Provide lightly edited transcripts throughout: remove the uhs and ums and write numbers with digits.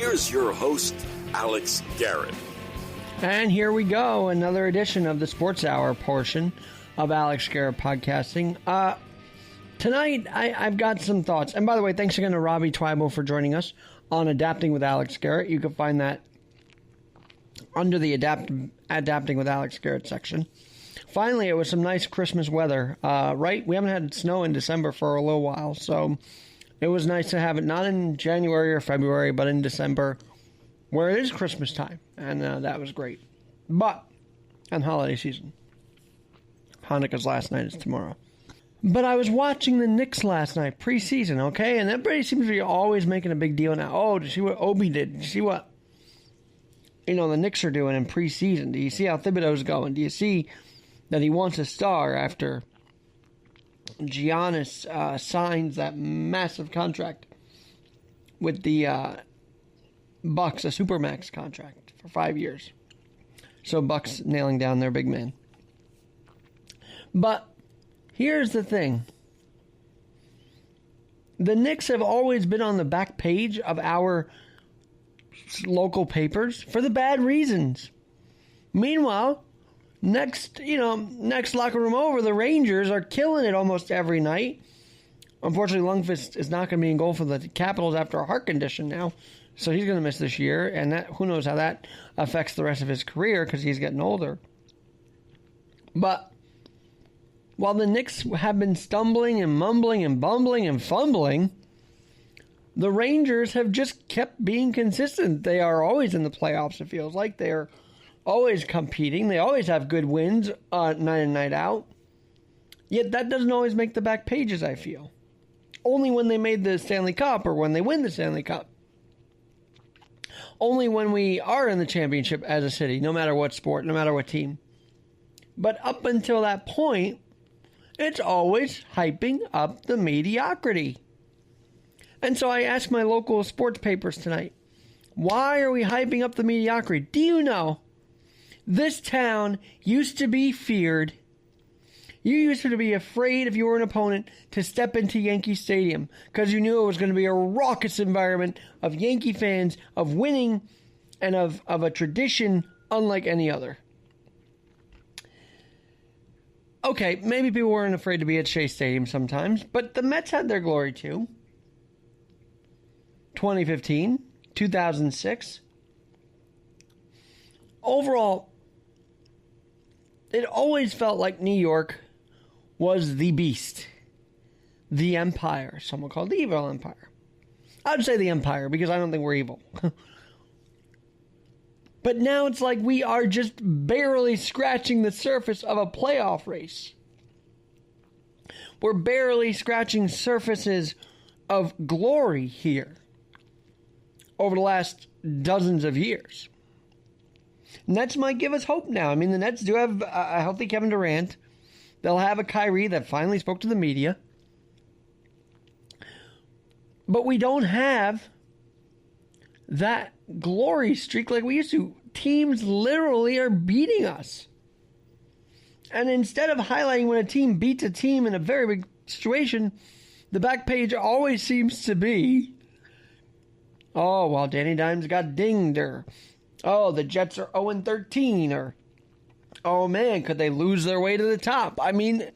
here's your host, Alex Garrett. And here we go, another edition of the Sports Hour portion of Alex Garrett Podcasting. Tonight, I've got some thoughts. And by the way, thanks again to Robbie Twibo for joining us on Adapting with Alex Garrett. You can find that under the Adapting with Alex Garrett section. Finally, it was some nice Christmas weather, right? We haven't had snow in December for a little while, so it was nice to have it not in January or February, but in December, where it is Christmas time, and that was great. And holiday season. Hanukkah's last night is tomorrow. But I was watching the Knicks last night, preseason, okay? And everybody seems to be always making a big deal now. Oh, did you see what Obi did? Did you see what, the Knicks are doing in preseason? Do you see how Thibodeau's going? Do you see that he wants a star after Giannis signs that massive contract with the Bucks, a Supermax contract for 5 years? So Bucks nailing down their big man. But here's the thing. The Knicks have always been on the back page of our local papers for the bad reasons. Meanwhile, next locker room over, the Rangers are killing it almost every night. Unfortunately, Lundqvist is not going to be in goal for the Capitals after a heart condition now, so he's going to miss this year, and who knows how that affects the rest of his career because he's getting older. But while the Knicks have been stumbling and mumbling and bumbling and fumbling, the Rangers have just kept being consistent. They are always in the playoffs, it feels like. They're always competing. They always have good wins night in, night out. Yet that doesn't always make the back pages, I feel. Only when they made the Stanley Cup or when they win the Stanley Cup. Only when we are in the championship as a city, no matter what sport, no matter what team. But up until that point, it's always hyping up the mediocrity. And so I asked my local sports papers tonight, why are we hyping up the mediocrity? Do you know, this town used to be feared. You used to be afraid if you were an opponent to step into Yankee Stadium because you knew it was going to be a raucous environment of Yankee fans, of winning, and of a tradition unlike any other. Okay, maybe people weren't afraid to be at Shea Stadium sometimes, but the Mets had their glory too. 2015, 2006. Overall, it always felt like New York was the beast, the empire. Someone called the evil empire. I would say the empire because I don't think we're evil. But now it's like we are just barely scratching the surface of a playoff race. We're barely scratching surfaces of glory here over the last dozens of years. Nets might give us hope now. I mean, the Nets do have a healthy Kevin Durant. They'll have a Kyrie that finally spoke to the media. But we don't have that glory streak like we used to. Teams literally are beating us. And instead of highlighting when a team beats a team in a very big situation, the back page always seems to be, oh, well, Danny Dimes got dinged, or, oh, the Jets are 0-13, or, oh, man, could they lose their way to the top? I mean,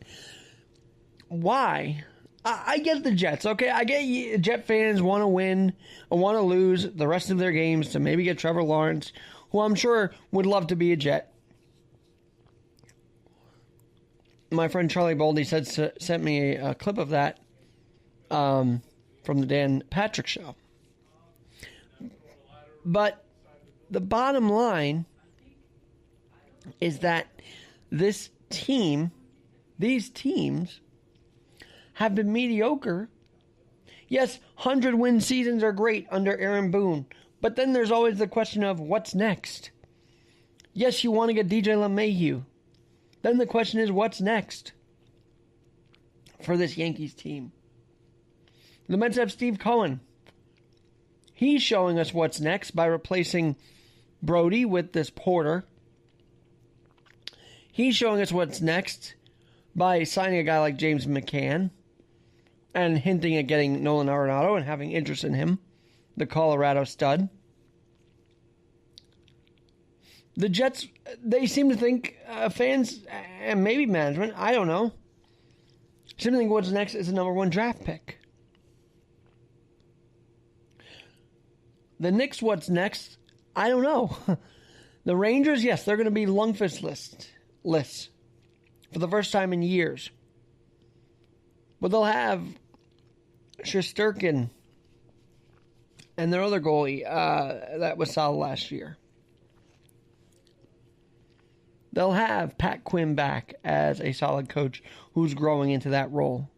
why? I get the Jets, okay? I get Jet fans want to win and want to lose the rest of their games to maybe get Trevor Lawrence, who I'm sure would love to be a Jet. My friend Charlie Boldy sent me a clip of that from the Dan Patrick Show. But the bottom line is that these teams have been mediocre. Yes, 100-win seasons are great under Aaron Boone, but then there's always the question of what's next. Yes, you want to get DJ LeMahieu. Then the question is, what's next for this Yankees team? The Mets have Steve Cohen. He's showing us what's next by replacing Brody with this Porter. He's showing us what's next by signing a guy like James McCann and hinting at getting Nolan Arenado and having interest in him, the Colorado stud. The Jets, they seem to think, fans and maybe management, I don't know, seem to think what's next is the number 1 draft pick. The Knicks, what's next? I don't know. The Rangers, yes, they're going to be Lundqvist lists for the first time in years. But they'll have Shesterkin and their other goalie that was solid last year. They'll have Pat Quinn back as a solid coach who's growing into that role.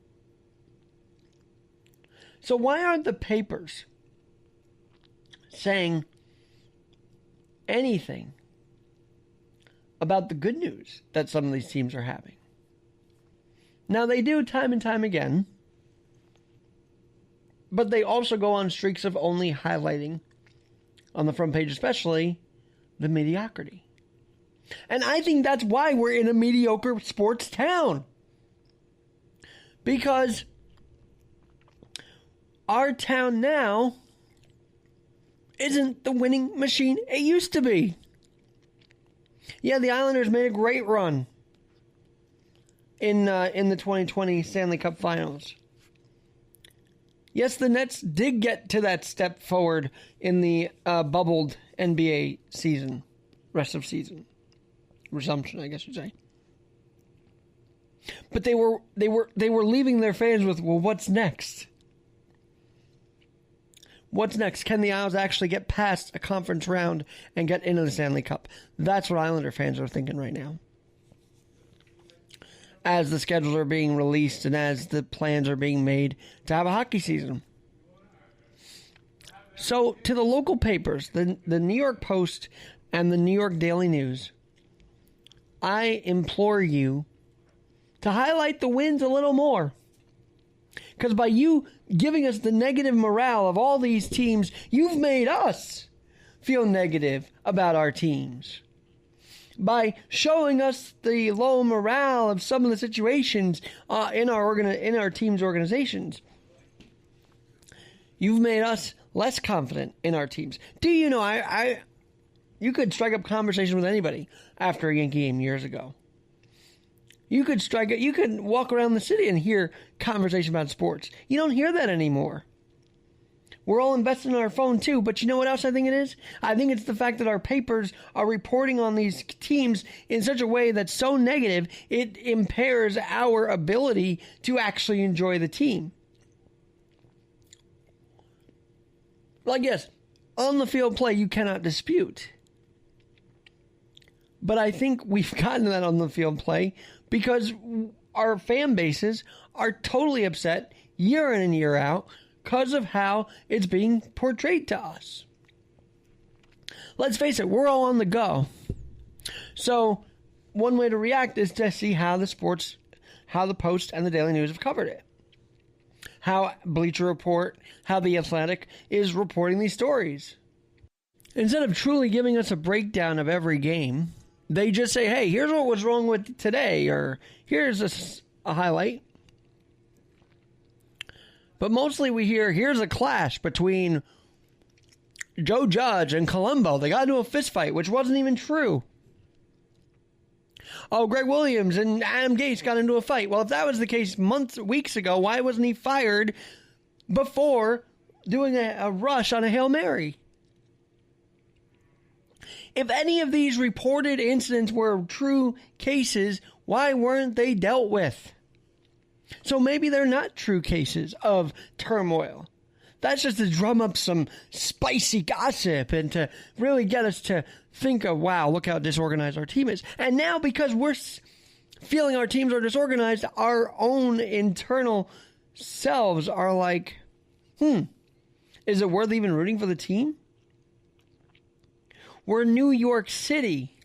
So why aren't the papers saying anything about the good news that some of these teams are having? Now, they do time and time again, but they also go on streaks of only highlighting, on the front page especially, the mediocrity. And I think that's why we're in a mediocre sports town. Because our town now isn't the winning machine it used to be. Yeah, the Islanders made a great run in the 2020 Stanley Cup Finals. Yes, the Nets did get to that step forward in the bubbled NBA season, rest of season, resumption, I guess you'd say. But they were leaving their fans with, well, what's next? What's next? Can the Isles actually get past a conference round and get into the Stanley Cup? That's what Islander fans are thinking right now. As the schedules are being released and as the plans are being made to have a hockey season. So, to the local papers, the New York Post and the New York Daily News, I implore you to highlight the wins a little more. Because by you giving us the negative morale of all these teams, you've made us feel negative about our teams. By showing us the low morale of some of the situations in our team's organizations, you've made us less confident in our teams. Do you know, you could strike up conversation with anybody after a Yankee game years ago. You could walk around the city and hear conversation about sports. You don't hear that anymore. We're all invested in our phone too, but you know what else I think it is? I think it's the fact that our papers are reporting on these teams in such a way that's so negative, it impairs our ability to actually enjoy the team. Like, yes, on the field play you cannot dispute. But I think we've gotten that on the field play because our fan bases are totally upset year in and year out because of how it's being portrayed to us. Let's face it, we're all on the go. So one way to react is to see how the Post and the Daily News have covered it. How Bleacher Report, how The Athletic is reporting these stories. Instead of truly giving us a breakdown of every game, they just say, hey, here's what was wrong with today, or here's a highlight. But mostly we hear, here's a clash between Joe Judge and Colombo. They got into a fist fight, which wasn't even true. Oh, Greg Williams and Adam Gase got into a fight. Well, if that was the case weeks ago, why wasn't he fired before doing a rush on a Hail Mary? If any of these reported incidents were true cases, why weren't they dealt with? So maybe they're not true cases of turmoil. That's just to drum up some spicy gossip and to really get us to think of, wow, look how disorganized our team is. And now because we're feeling our teams are disorganized, our own internal selves are like, is it worth even rooting for the team? We're New York City.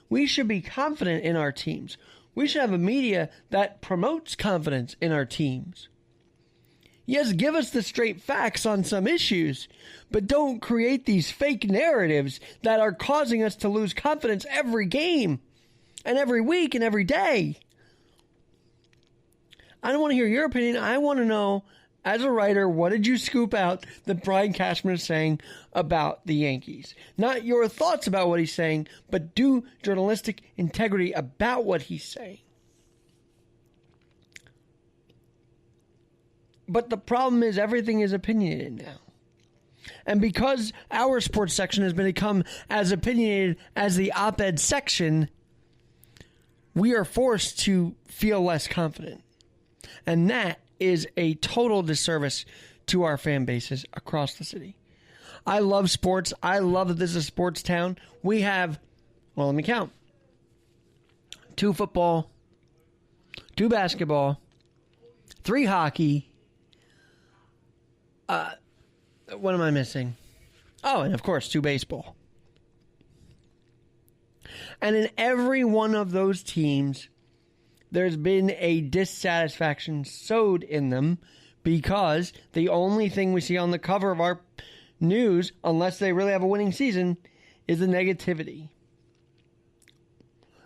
We should be confident in our teams. We should have a media that promotes confidence in our teams. Yes, give us the straight facts on some issues, but don't create these fake narratives that are causing us to lose confidence every game and every week and every day. I don't want to hear your opinion. I want to know as a writer, what did you scoop out that Brian Cashman is saying about the Yankees? Not your thoughts about what he's saying, but do journalistic integrity about what he's saying. But the problem is everything is opinionated now. And because our sports section has become as opinionated as the op-ed section, we are forced to feel less confident. And that is a total disservice to our fan bases across the city. I love sports. I love that this is a sports town. We have, well, let me count. 2 football, 2 basketball, 3 hockey. What am I missing? Oh, and of course, 2 baseball. And in every one of those teams, there's been a dissatisfaction sowed in them because the only thing we see on the cover of our news, unless they really have a winning season, is the negativity.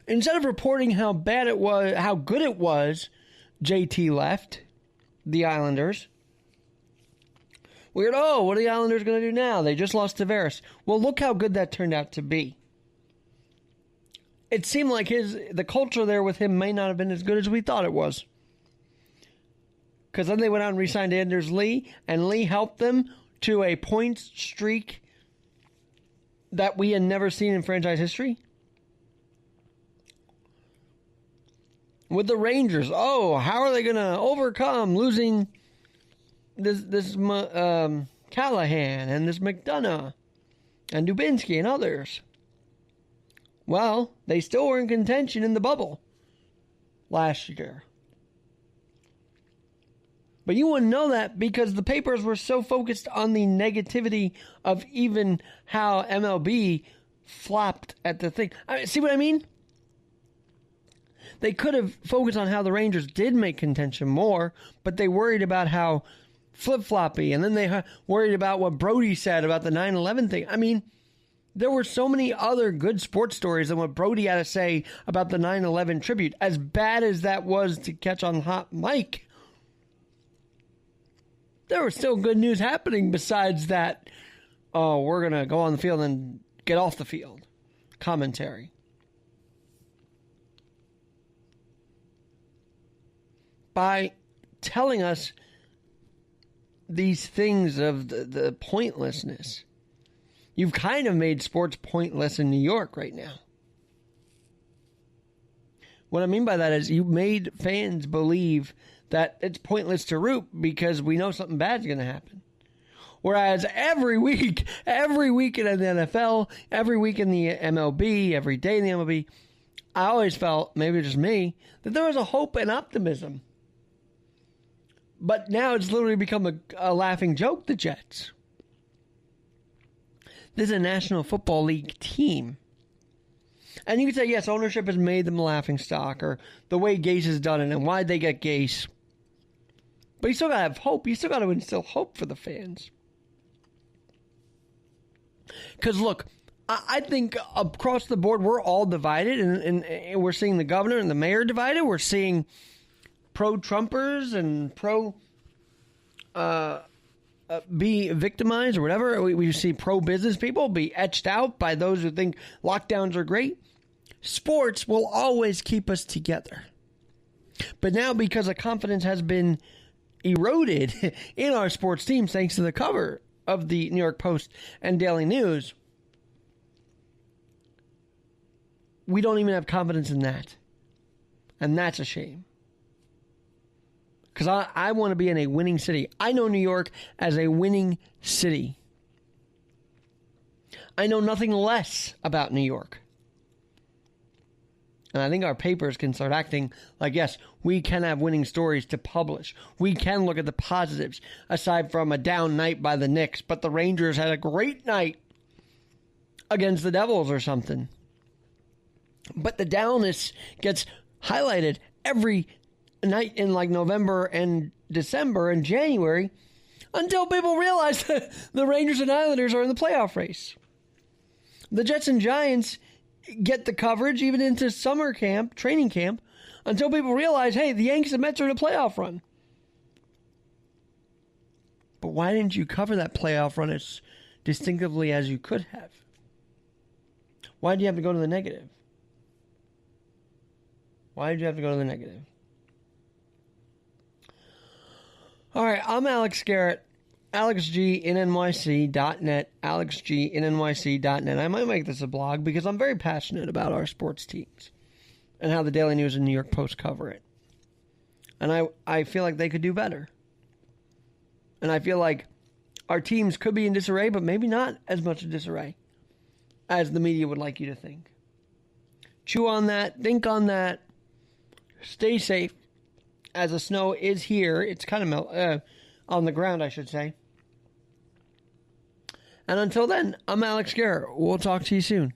Instead of reporting how bad it was, how good it was, JT left the Islanders. Weird, what are the Islanders going to do now? They just lost Tavares. Well, look how good that turned out to be. It seemed like the culture there with him may not have been as good as we thought it was. Because then they went out and re-signed Anders Lee, and Lee helped them to a points streak that we had never seen in franchise history. With the Rangers, how are they going to overcome losing this Callahan and this McDonough and Dubinsky and others? Well, they still were in contention in the bubble last year. But you wouldn't know that because the papers were so focused on the negativity of even how MLB flopped at the thing. See what I mean? They could have focused on how the Rangers did make contention more, but they worried about how flip-floppy, and then they worried about what Brody said about the 9/11 thing. I mean, there were so many other good sports stories than what Brody had to say about the 9/11 tribute. As bad as that was to catch on hot mic, there was still good news happening besides that, we're going to go on the field and get off the field commentary. By telling us these things of the pointlessness, you've kind of made sports pointless in New York right now. What I mean by that is you made fans believe that it's pointless to root because we know something bad's going to happen. Whereas every week in the NFL, every week in the MLB, every day in the MLB, I always felt, maybe just me, that there was a hope and optimism. But now it's literally become a laughing joke, the Jets. This is a National Football League team. And you could say, yes, ownership has made them a laughing stock, or the way Gase has done it, and why'd they get Gase. But you still got to have hope. You still got to instill hope for the fans. Because, look, I think across the board, we're all divided, and we're seeing the governor and the mayor divided. We're seeing pro-Trumpers and be victimized or whatever. We see pro-business people be etched out by those who think lockdowns are great. Sports will always keep us together. But now, because the confidence has been eroded in our sports teams thanks to the cover of the New York Post and Daily News, we don't even have confidence in that. And that's a shame. Because I want to be in a winning city. I know New York as a winning city. I know nothing less about New York. And I think our papers can start acting like, yes, we can have winning stories to publish. We can look at the positives, aside from a down night by the Knicks. But the Rangers had a great night against the Devils or something. But the downness gets highlighted every night in like November and December and January until people realize that the Rangers and Islanders are in the playoff race. The Jets and Giants get the coverage even into summer camp, training camp, until people realize, hey, the Yankees and Mets are in a playoff run. why didn't you cover that playoff run as distinctively as you could have? Why did you have to go to the negative? Why did you have to go to the negative? All right, I'm Alex Garrett, AlexGNNYC.net, AlexGNNYC.net. I might make this a blog because I'm very passionate about our sports teams and how the Daily News and New York Post cover it. And I feel like they could do better. And I feel like our teams could be in disarray, but maybe not as much in disarray as the media would like you to think. Chew on that. Think on that. Stay safe. As the snow is here, it's kind of on the ground, I should say. And until then, I'm Alex Garrett. We'll talk to you soon.